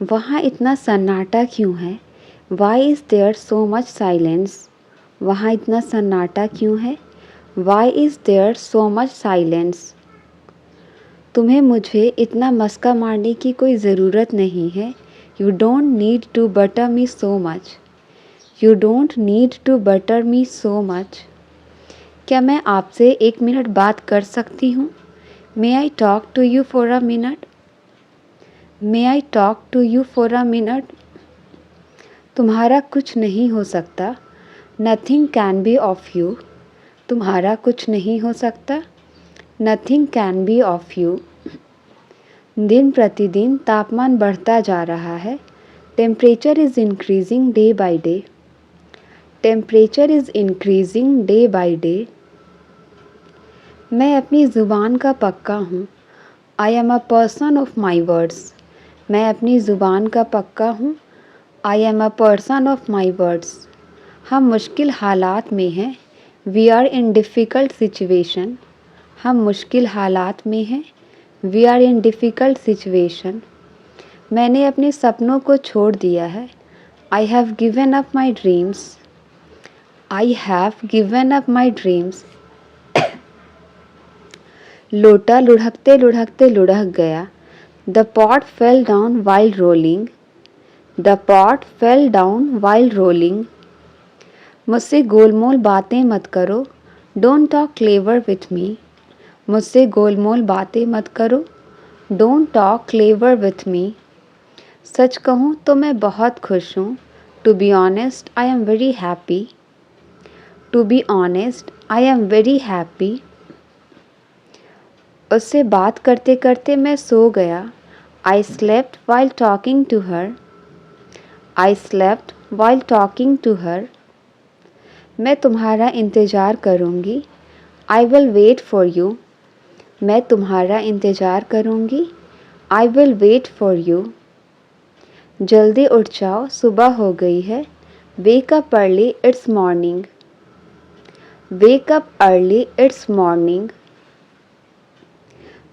वहाँ इतना सन्नाटा क्यों है? Why is there so much silence? वहाँ इतना सन्नाटा क्यों है? Why is there so much silence? तुम्हें मुझे इतना मस्का मारने की कोई ज़रूरत नहीं है. You don't need to butter me so much. You don't need to butter me so much. क्या मैं आपसे 1 मिनट बात कर सकती हूँ? May I talk to you for a minute? May I talk to you for a minute? तुम्हारा कुछ नहीं हो सकता. Nothing can be of you. तुम्हारा कुछ नहीं हो सकता. Nothing can be of you. दिन प्रतिदिन तापमान बढ़ता जा रहा है. Temperature is increasing day by day. Temperature is increasing day by day. मैं अपनी ज़ुबान का पक्का हूँ. I am a person of my words. मैं अपनी ज़ुबान का पक्का हूँ. I am a person of my words. हम मुश्किल हालात में हैं. We are in difficult situation. हम मुश्किल हालात में हैं. We are in difficult situation. मैंने अपने सपनों को छोड़ दिया है. I have given up my dreams. I have given up my dreams. लोटा लुढ़कते लुढ़कते लुढ़क गया. The pot fell down while rolling. The pot fell down while rolling. मुझसे गोलमोल बातें मत करो. Don't talk clever with me. मुझसे गोलमोल बातें मत करो. Don't talk clever with me. सच कहूँ तो मैं बहुत खुश हूँ. To be honest, I am very happy. To be honest, I am very happy. उससे बात करते करते मैं सो गया. I slept while talking to her. I slept while talking to her. मैं तुम्हारा इंतज़ार करूँगी. I will wait for you. मैं तुम्हारा इंतज़ार करूँगी. I will wait for you. जल्दी उठ जाओ, सुबह हो गई है. Wake up early, it's morning. Wake up early, it's morning.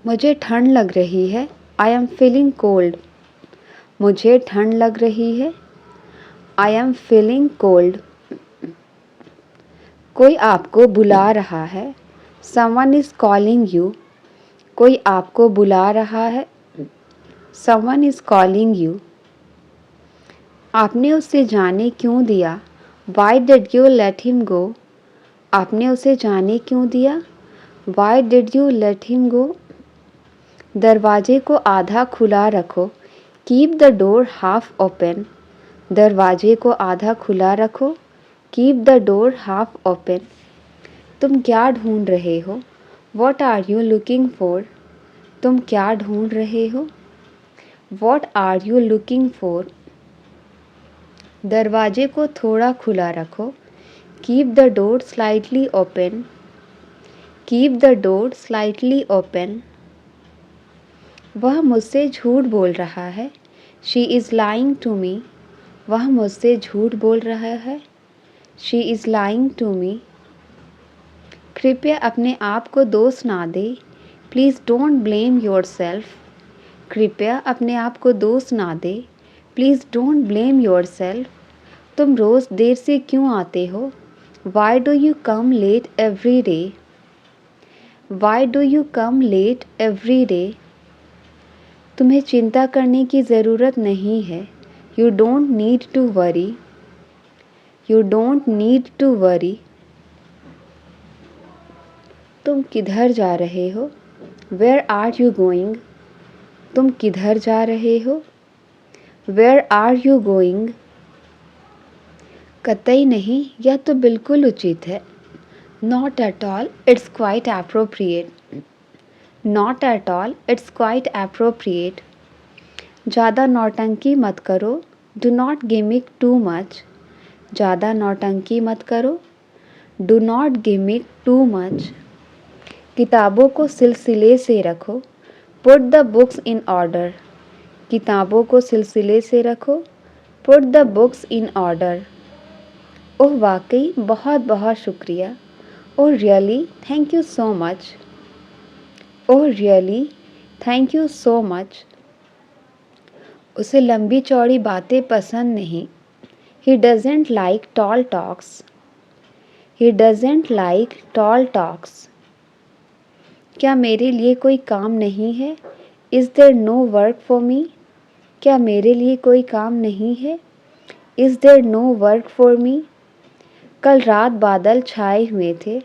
मुझे ठंड लग रही है. I am feeling cold. मुझे ठंड लग रही है. I am feeling cold. कोई आपको बुला रहा है. Someone is calling you. कोई आपको बुला रहा है. Someone is calling you. आपने उसे जाने क्यों दिया? Why did you let him go? आपने उसे जाने क्यों दिया? Why did you let him go? दरवाजे को आधा खुला रखो. Keep the door half open. दरवाजे को आधा खुला रखो. Keep the door half open. तुम क्या ढूंढ रहे हो? What are you looking for? तुम क्या ढूंढ रहे हो? What are you looking for? दरवाजे को थोड़ा खुला रखो. Keep the door slightly open. Keep the door slightly open. वह मुझसे झूठ बोल रहा है. She is lying to me. वह मुझसे झूठ बोल रहा है. She is lying to me. कृपया अपने आप को दोष ना दे. Please don't blame yourself. कृपया अपने आप को दोष ना दे. Please don't blame yourself. तुम रोज़ देर से क्यों आते हो? Why do you come late every day? Why do you come late every day? तुम्हें चिंता करने की ज़रूरत नहीं है. You don't need to worry. You don't need to worry. तुम किधर जा रहे हो? Where are you going? तुम किधर जा रहे हो? Where are you going? कतई नहीं, यह तो बिल्कुल उचित है. Not at all, it's quite appropriate. Not at all, it's quite appropriate. ज़्यादा नौटंकी मत करो. Do not gimmick too much. ज़्यादा नौटंकी मत करो. Do not gimmick too much. किताबों को सिलसिले से रखो. Put the books in order. किताबों को सिलसिले से रखो. Put the books in order. ओह वाकई बहुत बहुत शुक्रिया. Oh really, thank you so much. Oh really, thank you so much. उसे लंबी चौड़ी बातें पसंद नहीं। He doesn't like tall talks. He doesn't like tall talks. क्या मेरे लिए कोई काम नहीं है? Is there no work for me? क्या मेरे लिए कोई काम नहीं है? Is there no work for me? कल रात बादल छाए हुए थे।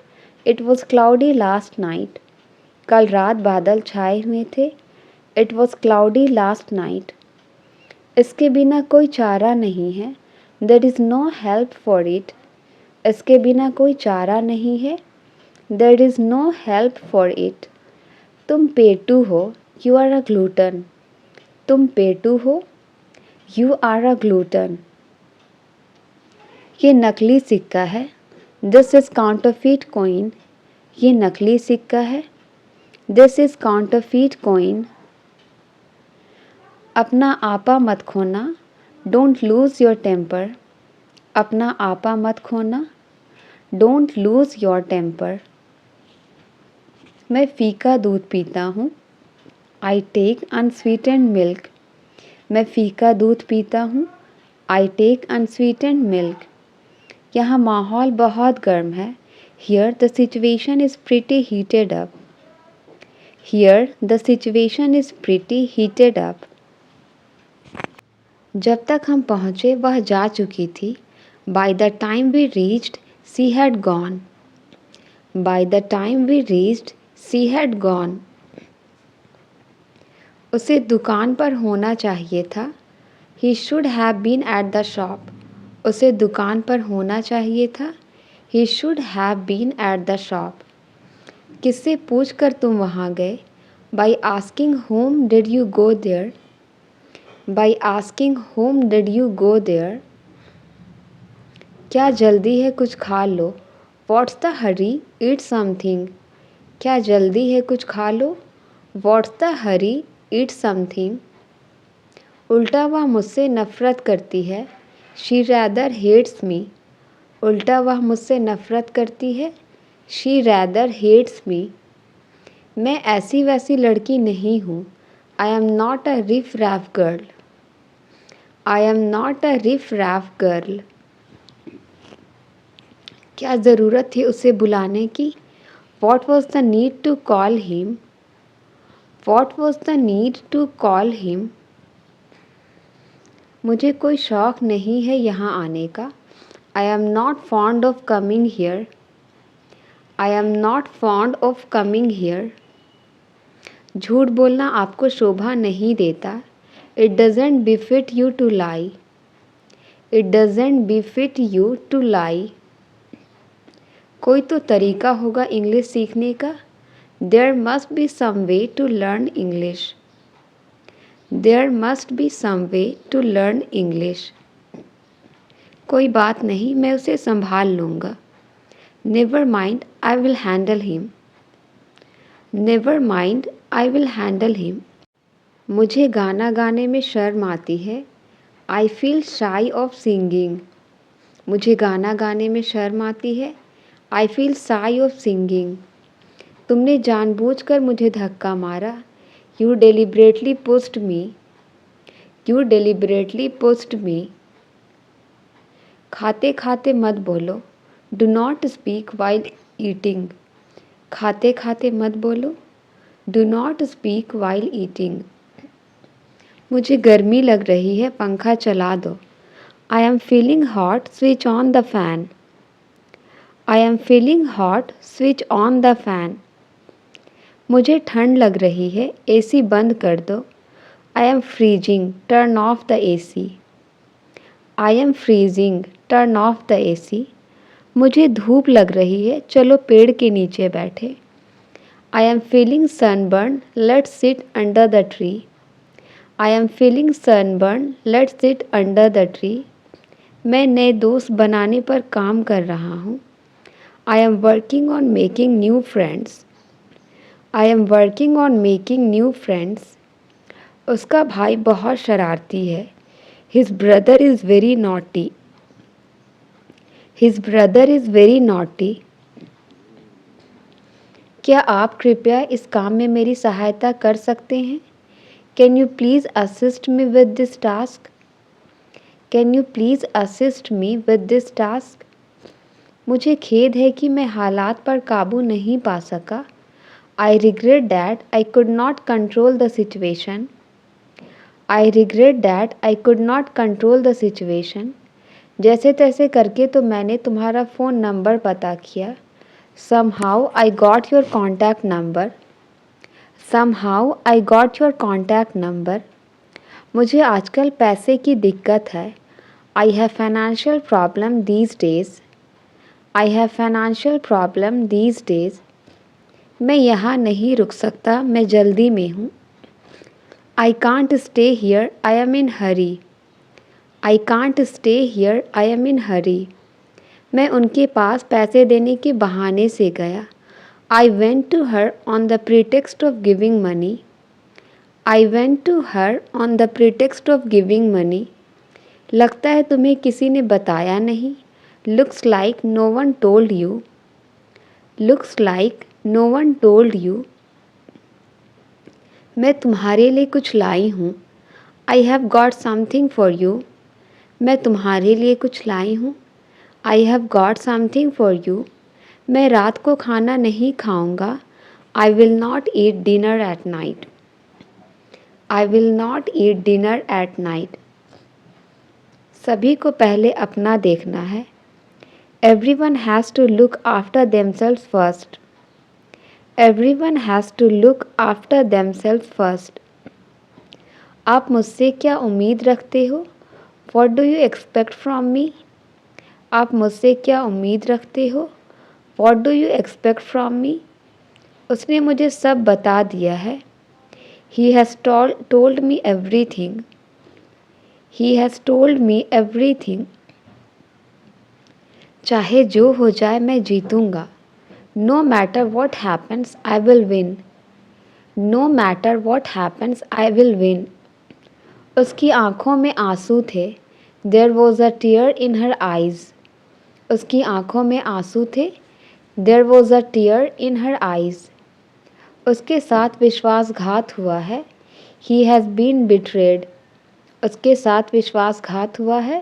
It was cloudy last night. कल रात बादल छाए हुए थे। It was cloudy last night. इसके बिना कोई चारा नहीं है। There is no help for it. इसके बिना कोई चारा नहीं है। There is no help for it. तुम पेटू हो। You are a glutton. तुम पेटू हो। You are a glutton. ये नकली सिक्का है। This is counterfeit coin. ये नकली सिक्का है। This is counterfeit coin. अपना आपा मत खोना। Don't lose your temper. अपना आपा मत खोना। Don't lose your temper. मैं फीका दूध पीता हूँ। I take unsweetened milk. मैं फीका दूध पीता हूँ। I take unsweetened milk. यहाँ माहौल बहुत गर्म है। Here the situation is pretty heated up. Here the situation is pretty heated up. जब तक हम पहुँचे वह जा चुकी थी। By the time we reached, she had gone. By the time we reached, she had gone. उसे दुकान पर होना चाहिए था। He should have been at the shop. उसे दुकान पर होना चाहिए था। He should have been at the shop. किससे पूछकर तुम वहाँ गए? By asking whom did you go there? By asking whom did you go there? क्या जल्दी है कुछ खा लो? What's the hurry? Eat something. क्या जल्दी है कुछ खा लो? What's the hurry? Eat something. उल्टा वह मुझसे नफ़रत करती है। She rather hates me. उल्टा वह मुझसे नफ़रत करती है। She rather hates me. मैं ऐसी वैसी लड़की नहीं हूँ। I am not a riff-raff girl. I am not a riff-raff girl. क्या ज़रूरत थी उसे बुलाने की? What was the need to call him? What was the need to call him? मुझे कोई शौक़ नहीं है यहाँ आने का। I am not fond of coming here. I am not fond of coming here. झूठ बोलना आपको शोभा नहीं देता। It doesn't befit you to lie. It doesn't befit you to lie. कोई तो तरीका होगा इंग्लिश सीखने का। There must be some way to learn English. There must be some way to learn English. कोई बात नहीं, मैं उसे संभाल लूँगा। Never mind, I will handle him. Never mind, I will handle him. मुझे गाना गाने में शर्म आती है। I feel shy of singing. मुझे गाना गाने में शर्म आती है। I feel shy of singing. तुमने जानबूझकर मुझे धक्का मारा। You deliberately pushed me. You deliberately pushed me. खाते खाते मत बोलो। Do not speak while eating. खाते खाते मत बोलो। Do not speak while eating. मुझे गर्मी लग रही है, पंखा चला दो। I am feeling hot, switch on the fan. I am feeling hot, switch on the fan. मुझे ठंड लग रही है, AC बंद कर दो। I am freezing, turn off the AC. I am freezing, turn off the AC. मुझे धूप लग रही है, चलो पेड़ के नीचे बैठे। I am feeling sunburned, let's sit under the tree. I am feeling sunburned, let's sit under the tree. मैं नए दोस्त बनाने पर काम कर रहा हूँ। I am working on making new friends. I am working on making new friends. उसका भाई बहुत शरारती है। His brother is very naughty. His brother is very naughty. क्या आप कृपया इस काम में मेरी सहायता कर सकते हैं? Can you please assist me with this task? Can you please assist me with this task? मुझे खेद है कि मैं हालात पर काबू नहीं पा सका. I regret that I could not control the situation. I regret that I could not control the situation. जैसे तैसे करके तो मैंने तुम्हारा फ़ोन नंबर पता किया. Somehow I got your contact number. Somehow I got your contact number. मुझे आजकल पैसे की दिक्कत है. I have financial problem these days. I have financial problem these days. मैं यहाँ नहीं रुक सकता, मैं जल्दी में हूँ. I can't stay here, I am in hurry. I can't stay here, I am in hurry. मैं उनके पास पैसे देने के बहाने से गया. I went to her on the pretext of giving money. I went to her on the pretext of giving money. लगता है तुम्हें किसी ने बताया नहीं. Looks like no one told you. Looks like no one told you. मैं तुम्हारे लिए कुछ लाई हूँ. I have got something for you. मैं तुम्हारे लिए कुछ लाई हूँ. I have got something for you. मैं रात को खाना नहीं खाऊंगा. I will not eat dinner at night. I will not eat dinner at night. सभी को पहले अपना देखना है. Everyone has to look after themselves first. Everyone has to look after themselves first. आप मुझसे क्या उम्मीद रखते हो? What do you expect from me? आप मुझसे क्या उम्मीद रखते हो? What do you expect from me? उसने मुझे सब बता दिया है. He has told me everything. He has told me everything. चाहे जो हो जाए मैं जीतूंगा. No matter what happens, I will win. No matter what happens, I will win. उसकी आँखों में आंसू थे. There was a tear in her eyes. उसकी आँखों में आंसू थे. There was a tear in her eyes. उसके साथ विश्वासघात हुआ है. He has been betrayed. उसके साथ विश्वासघात हुआ है.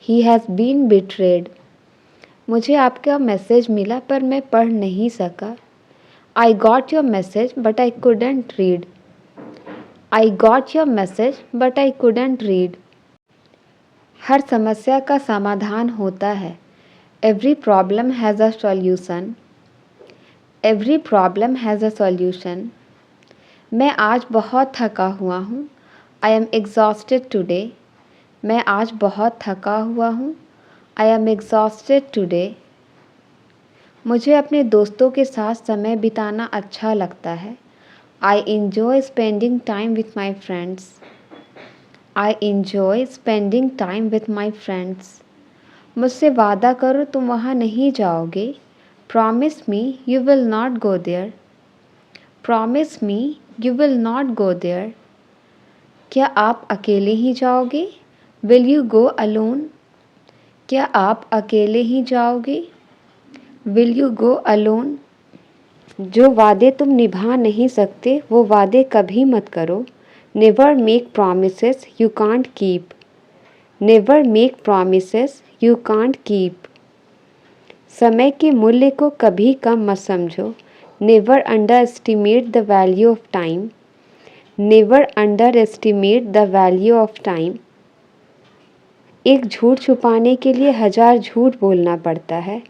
He has been betrayed. मुझे आपका मैसेज मिला पर मैं पढ़ नहीं सका. I got your message but I couldn't read. I got your message but I couldn't read. हर समस्या का समाधान होता है. Every problem has a solution. Every problem has a solution. मैं आज बहुत थका हुआ हूँ. I am exhausted today. मैं आज बहुत थका हुआ हूँ. I am exhausted today. मुझे अपने दोस्तों के साथ समय बिताना अच्छा लगता है. I enjoy spending time with my friends. I enjoy spending time with my friends. मुझसे वादा करो तुम वहाँ नहीं जाओगे. Promise me you will not go there. Promise me you will not go there. क्या आप अकेले ही जाओगे? Will you go alone? क्या आप अकेले ही जाओगे? Will you go alone? जो वादे तुम निभा नहीं सकते वो वादे कभी मत करो. Never make promises you can't keep. Never make promises you can't keep. समय के मूल्य को कभी कम मत समझो. Never underestimate the value of time. Never underestimate the value of time. एक झूठ छुपाने के लिए 1000 झूठ बोलना पड़ता है.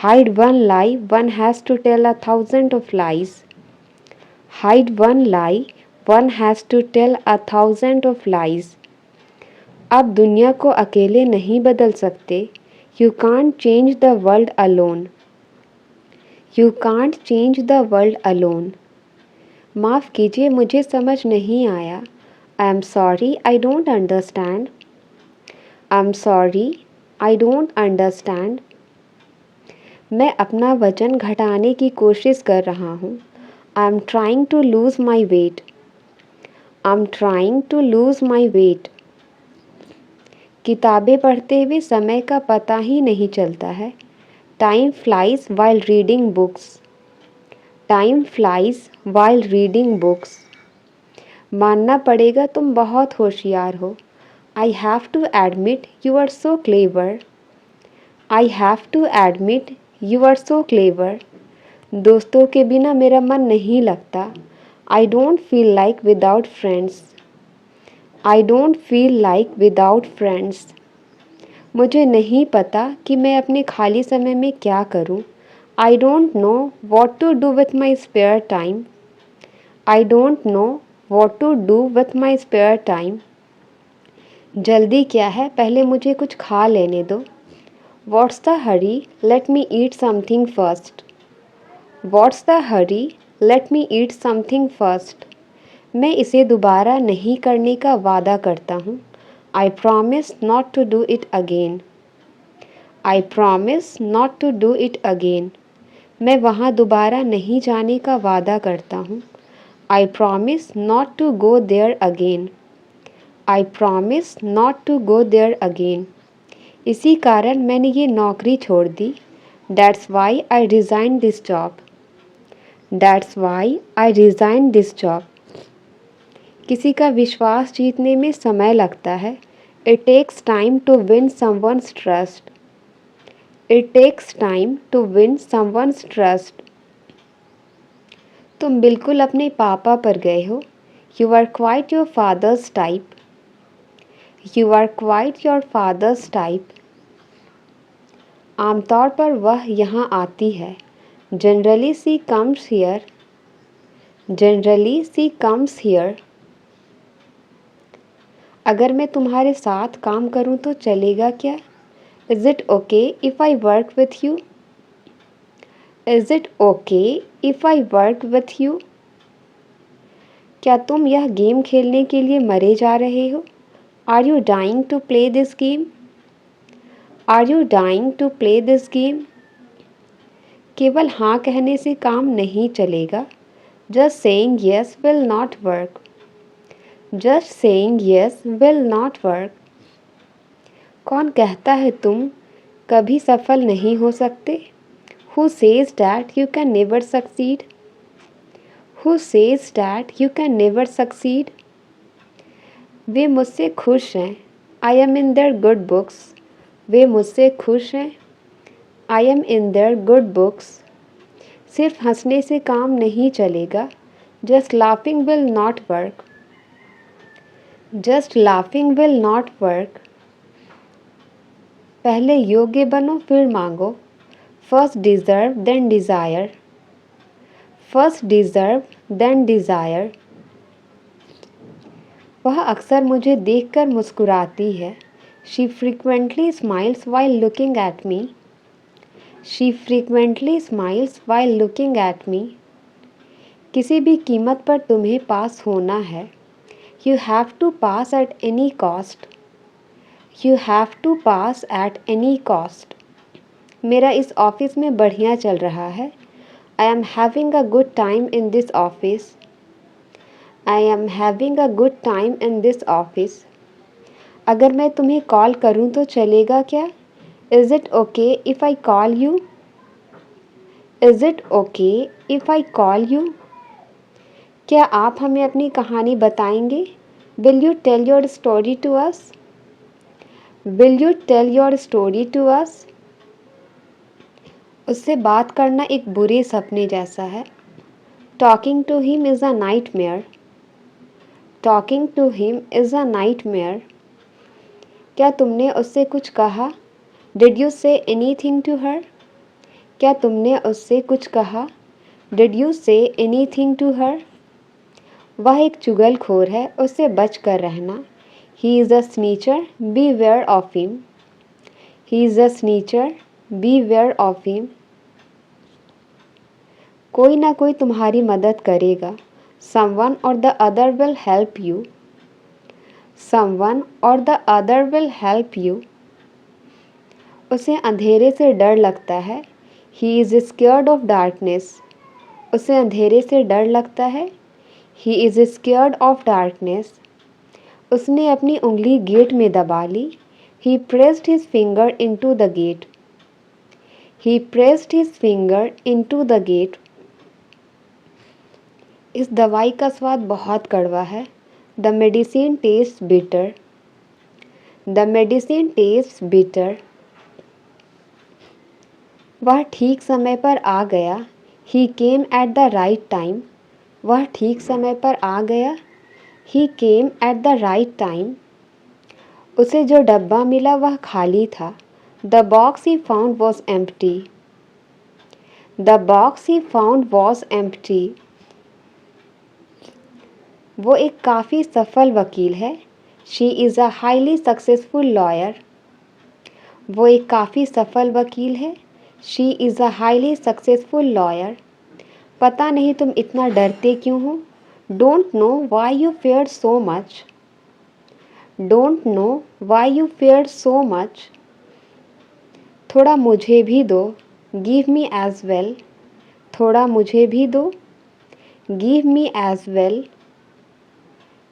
Hide one lie, one has to tell 1000 of lies. Hide one lie, one has to tell 1000 of lies. आप दुनिया को अकेले नहीं बदल सकते. You can't change the world alone. You can't change the world alone. माफ़ कीजिए मुझे समझ नहीं आया. I am sorry I don't understand. I'm sorry I don't understand. मैं अपना वज़न घटाने की कोशिश कर रहा हूँ. I'm trying to lose my weight. I'm trying to lose my weight. किताबें पढ़ते हुए समय का पता ही नहीं चलता है. Time flies while reading books. Time flies while reading books. मानना पड़ेगा तुम बहुत होशियार हो। I have to admit you are so clever. I have to admit you are so clever. दोस्तों के बिना मेरा मन नहीं लगता। I don't feel like without friends. I don't feel like without friends. मुझे नहीं पता कि मैं अपने खाली समय में क्या करूं। I don't know what to do with my spare time. I don't know what to do with my spare time. जल्दी क्या है, पहले मुझे कुछ खा लेने दो। What's the hurry, let me eat something first. What's the hurry, let me eat something first. मैं इसे दोबारा नहीं करने का वादा करता हूँ। I promise not to do it again. I promise not to do it again. मैं वहाँ दोबारा नहीं जाने का वादा करता हूँ। I promise not to go there again. I promise not to go there again. इसी कारण मैंने ये नौकरी छोड़ दी। That's why I resign this job. That's why I resign this job. किसी का विश्वास जीतने में समय लगता है। It takes time to win someone's trust. It takes time to win someone's trust. तुम बिल्कुल अपने पापा पर गए हो। You are quite your father's type. You are quite your father's type. आमतौर पर वह यहाँ आती है। Generally she comes here. Generally she comes here. अगर मैं तुम्हारे साथ काम करूँ तो चलेगा क्या? Is it okay if I work with you? Is it okay if I work with you? क्या तुम यह गेम खेलने के लिए मरे जा रहे हो? Are you dying to play this game? Are you dying to play this game? केवल हाँ कहने से काम नहीं चलेगा। Just saying yes will not work. Just saying yes will not work. कौन कहता है तुम कभी सफल नहीं हो सकते? Who says that you can never succeed? Who says that you can never succeed? वे मुझसे खुश हैं। I am in their good books. वे मुझसे खुश हैं। I am in their good books. सिर्फ हंसने से काम नहीं चलेगा। Just laughing will not work. Just laughing will not work. पहले योग्य बनो फिर मांगो। First deserve then desire. First deserve then desire. वह अक्सर मुझे देखकर मुस्कुराती है। She frequently smiles while looking at me. She frequently smiles while looking at me. किसी भी कीमत पर तुम्हें पास होना है। You have to pass at any cost. You have to pass at any cost. मेरा इस ऑफिस में बढ़िया चल रहा है। I am having a good time in this office. I am having a good time in this office. अगर मैं तुम्हें कॉल करूं तो चलेगा क्या? Is it okay if I call you? Is it okay if I call you? क्या आप हमें अपनी कहानी बताएंगे? Will you tell your story to us? Will you tell your story to us? उससे बात करना एक बुरे सपने जैसा है। Talking to him is a nightmare. Talking to him is a nightmare. क्या तुमने उससे कुछ कहा? Did you say anything to her? क्या तुमने उससे कुछ कहा? Did you say anything to her? वह एक चुगलखोर है, उससे बच कर रहना। He is a snitcher, beware of him. He is a snitcher, beware of him. कोई ना कोई तुम्हारी मदद करेगा। Someone or the other will help you. Someone or the other will help you. उसे अंधेरे से डर लगता है। He is scared of darkness. उसे अंधेरे से डर लगता है। He is scared of darkness. उसने अपनी उंगली गेट में दबा ली। He pressed his finger into the gate. He pressed his finger into the gate. इस दवाई का स्वाद बहुत कड़वा है। The medicine tastes bitter. The medicine tastes bitter. वह ठीक समय पर आ गया. He came at the right time. वह ठीक समय पर आ गया. He came at the right time. उसे जो डब्बा मिला वह खाली था. The box he found was empty. The box he found was empty. वो एक काफ़ी सफल वकील है. She is a highly successful lawyer. वो एक काफ़ी सफल वकील है. She is a highly successful lawyer. पता नहीं तुम इतना डरते क्यों हो. Don't know why you feared so much. Don't know why you feared so much. थोड़ा मुझे भी दो. Give me as well. थोड़ा मुझे भी दो. Give me as well.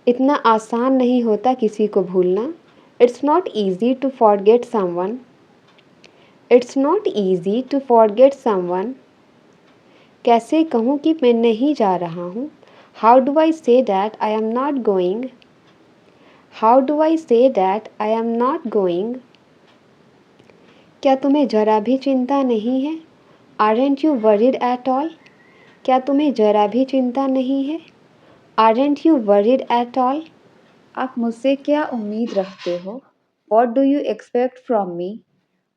इतना आसान नहीं होता किसी को भूलना. It's not easy to forget someone. It's not easy to forget someone. कैसे कहूँ कि मैं नहीं जा रहा हूँ. How do I say that I am not going? How do I say that I am not going? क्या तुम्हें जरा भी चिंता नहीं है. Aren't you worried at all? क्या तुम्हें जरा भी चिंता नहीं है. Aren't you worried at all? आप मुझसे क्या उम्मीद रखते हो. What do you expect from me?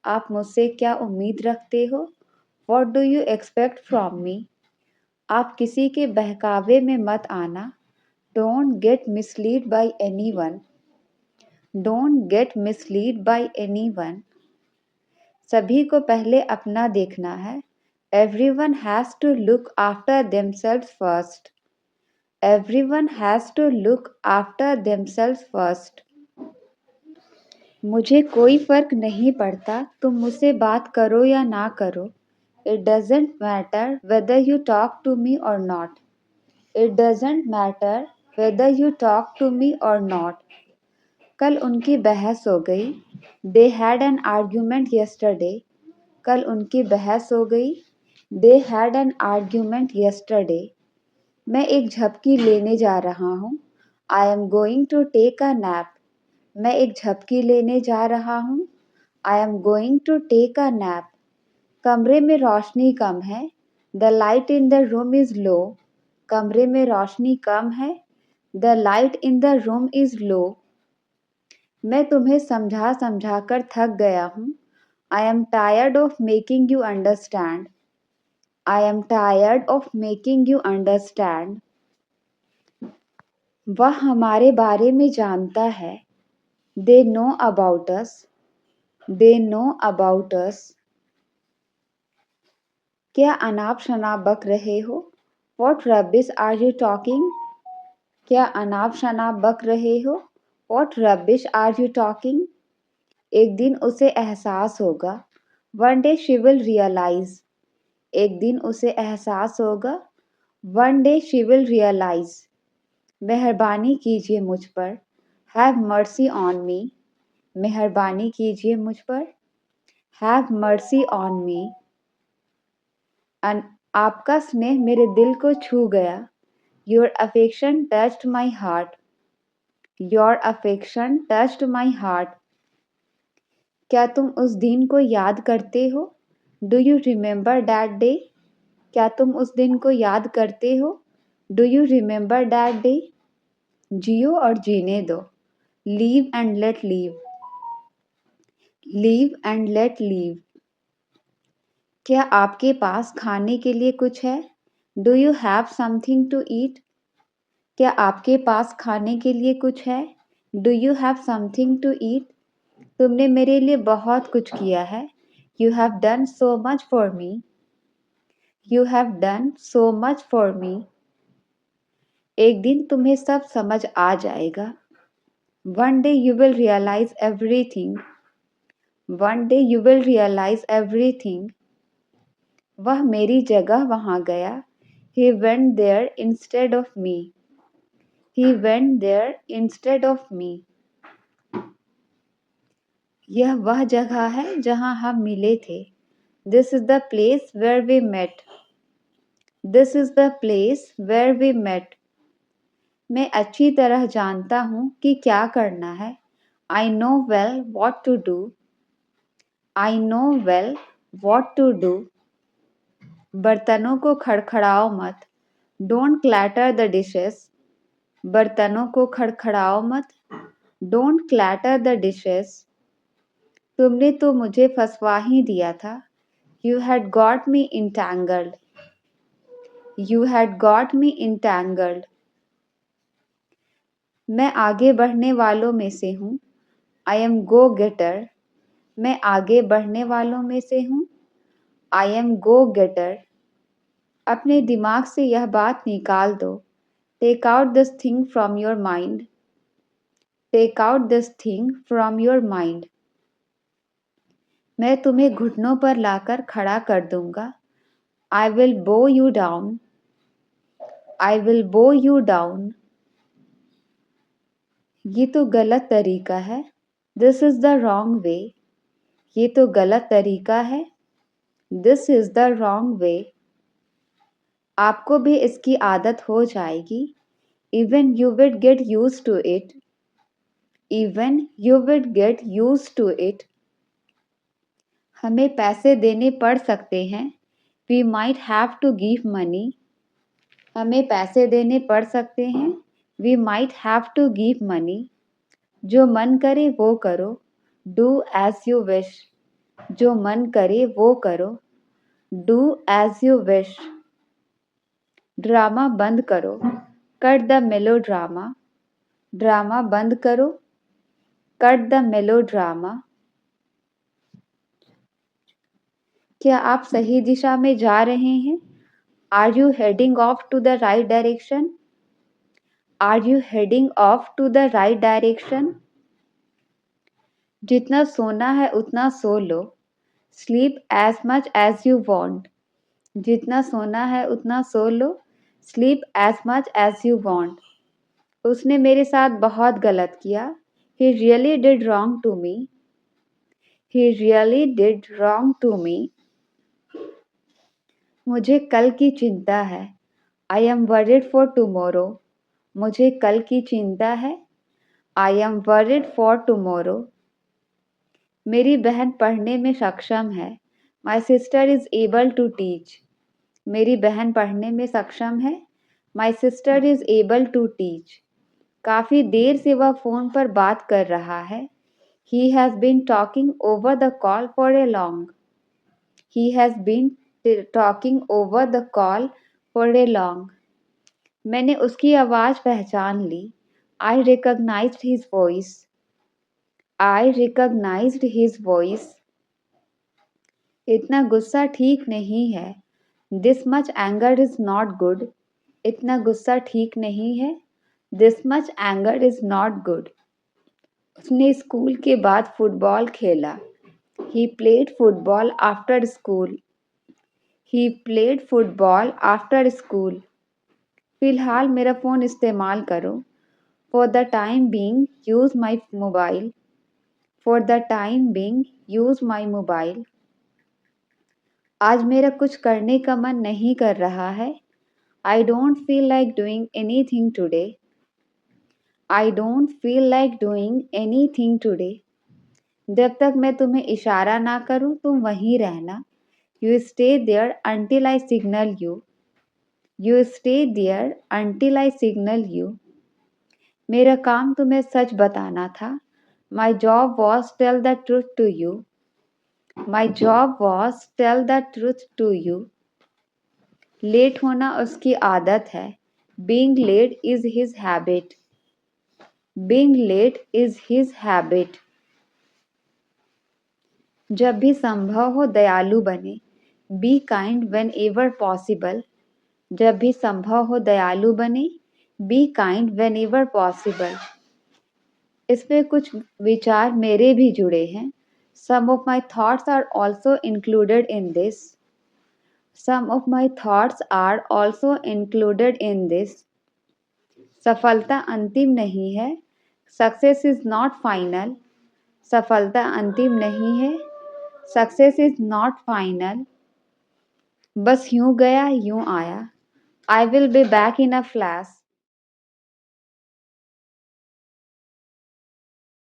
आप मुझसे क्या उम्मीद रखते हो. What do you expect from me? आप किसी के बहकावे में मत आना. Don't get misled by anyone. Don't get misled by anyone. सभी को पहले अपना देखना है. Everyone has to look after themselves first. Everyone has to look after themselves first. मुझे कोई फर्क नहीं पड़ता तुम मुझसे बात करो या ना करो. It doesn't matter whether you talk to me or not. It doesn't matter whether you talk to me or not. कल उनकी बहस हो गई. They had an argument yesterday. कल उनकी बहस हो गई. They had an argument yesterday. मैं एक झपकी लेने जा रहा हूँ. I am going to take a nap. मैं एक झपकी लेने जा रहा हूँ. I am going to take a nap. कमरे में रोशनी कम है. The light in the room is low. कमरे में रोशनी कम है. The light in the room is low. मैं तुम्हें समझा समझा कर थक गया हूँ. I am tired of making you understand. I am tired of making you understand. वह हमारे बारे में जानता है. They know about us. They know about us. क्या अनाप शनाप बक रहे हो. What rubbish are you talking? क्या अनाप शनाप बक रहे हो. What rubbish are you talking? एक दिन उसे एहसास होगा. One day she will realize. एक दिन उसे एहसास होगा. One day she will realize. मेहरबानी कीजिए मुझ पर. Have mercy on me. मेहरबानी कीजिए मुझ पर. Have mercy on me. आपका स्नेह मेरे दिल को छू गया. Your affection touched my heart. Your affection touched my heart. क्या तुम उस दिन को याद करते हो. Do you remember that day? क्या तुम उस दिन को याद करते हो. Do you remember that day? जियो और जीने दो. Live and let live. Live and let live. क्या आपके पास खाने के लिए कुछ है. Do you have something to eat? क्या आपके पास खाने के लिए कुछ है. Do you have something to eat? तुमने मेरे लिए बहुत कुछ किया है. You have done so much for me. You have done so much for me. एक दिन तुम्हें सब समझ आ जाएगा. One day you will realize everything. One day you will realize everything. वह मेरी जगह वहाँ गया. He went there instead of me. He went there instead of me. यह वह जगह है जहाँ हम मिले थे. This is the place where we met. This is the place where we met. मैं अच्छी तरह जानता हूँ कि क्या करना है। I know well what to do. I know well what to do. बर्तनों को खड़खड़ाओ मत। Don't clatter the dishes. बर्तनों को खड़खड़ाओ मत। Don't clatter the dishes. तुमने तो मुझे फंसवा ही दिया था। You had got me entangled. You had got me entangled. मैं आगे बढ़ने वालों में से हूँ। I am go getter. मैं आगे बढ़ने वालों में से हूँ। I am go getter. अपने दिमाग से यह बात निकाल दो। Take out this thing from your mind. Take out this thing from your mind. मैं तुम्हें घुटनों पर लाकर खड़ा कर दूंगा। I will bow you down. I will bow you down. ये तो गलत तरीका है। This is the wrong way. ये तो गलत तरीका है। This is the wrong way. आपको भी इसकी आदत हो जाएगी। Even you would get used to it. Even you would get used to it. हमें पैसे देने पड़ सकते हैं। We might have to give money. हमें पैसे देने पड़ सकते हैं। We might have to give money. जो मन करे वो करो। Do as you wish. जो मन करे वो करो। Do as you wish. Drama बंद करो। Cut the melodrama. ड्रामा बंद करो। Cut the melodrama. क्या आप सही दिशा में जा रहे हैं? Are you heading off to the right direction? Are you heading off to the right direction? जितना सोना है उतना सो लो। Sleep as much as you want. जितना सोना है उतना सो लो। Sleep as much as you want. उसने मेरे साथ बहुत गलत किया। He really did wrong to me. He really did wrong to me. मुझे कल की चिंता है। I am worried for tomorrow. मुझे कल की चिंता है। I am worried for tomorrow. मेरी बहन पढ़ने में सक्षम है। My sister is able to teach. मेरी बहन पढ़ने में सक्षम है। My sister is able to teach. काफ़ी देर से वह फ़ोन पर बात कर रहा है। He has been talking over the call for a long. He has been talking over the call for a long. मैंने उसकी आवाज़ पहचान ली। I recognized his voice. I recognized his voice. इतना गुस्सा ठीक नहीं है। This much anger is not good. इतना गुस्सा ठीक नहीं है। This much anger is not good. उसने स्कूल के बाद फुटबॉल खेला। He played football after school. He played football after school. फ़िलहाल मेरा फ़ोन इस्तेमाल करो। For the time being, use my mobile. For the time being, use my mobile. आज मेरा कुछ करने का मन नहीं कर रहा है। I don't feel like doing anything today. I don't feel like doing anything today. जब तक मैं तुम्हें इशारा ना करूं तुम वहीं रहना। You stay there until I signal you. You stay there until I signal you. मेरा काम तुम्हें सच बताना था। My job was tell the truth to you. My job was tell the truth to you. Late होना उसकी आदत है। Being late is his habit. Being late is his habit. जब भी संभव हो दयालु बने। Be kind whenever possible. जब भी संभव हो दयालु बने। Be kind whenever possible. इसमें कुछ विचार मेरे भी जुड़े हैं। Some of my thoughts are also included in this. Some of my thoughts are also included in this. सफलता अंतिम नहीं है। Success is not final. सफलता अंतिम नहीं है। Success is not final. बस यूं गया यूं आया। I will be back in a flash.